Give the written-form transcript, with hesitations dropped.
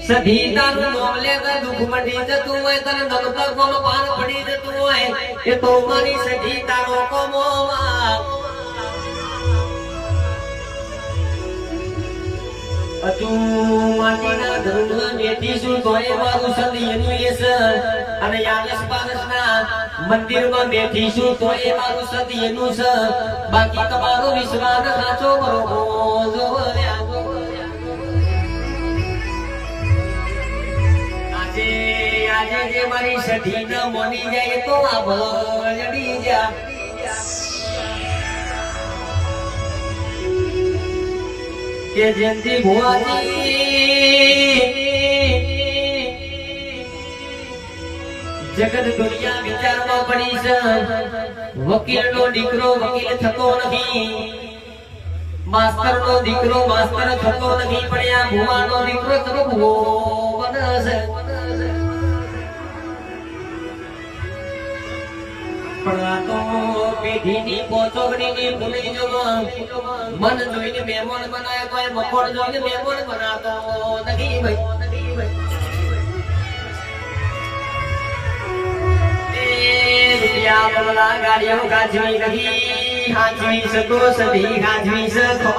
સધી તારું નામ લેતા દુઃખ મટી જતું હોય તને નમતર કોમ પાર પડી જતું હોય એ તો મારી સધી તારો કોમો હજુ માટીના ઘરમાં બેઠીશું તોય મારું સદીનું યસ અને યાલસ પારસના મંદિરમાં બેઠીશું તોય મારું સદીનું સ બાકી તમારો વિશ્વાસ સાચો બરોબર આજે જે મારી સધી ન મોની જાય તો આ ભજડી જા કે જયંતી ભુવાજી જગત દુનિયા વિચારમાં પડી છે વકીલનો દીકરો વકીલ થતો નથી માસ્તરનો દીકરો માસ્તર થતો નથી પણ આ ભુવાનો દીકરો તો ભુવો બનશે પણ આ તો પેઢીની પોચોગડીની ભૂલી જવો મન જોઈને મહેમાન બનાય કોઈ મકોડ જોઈને મહેમાન બનાતો નથી ભાઈ રૂપિયા બગલા ગાડીઓ ગાજવી નથી હાજવી શકો સધી ગાજવી શકો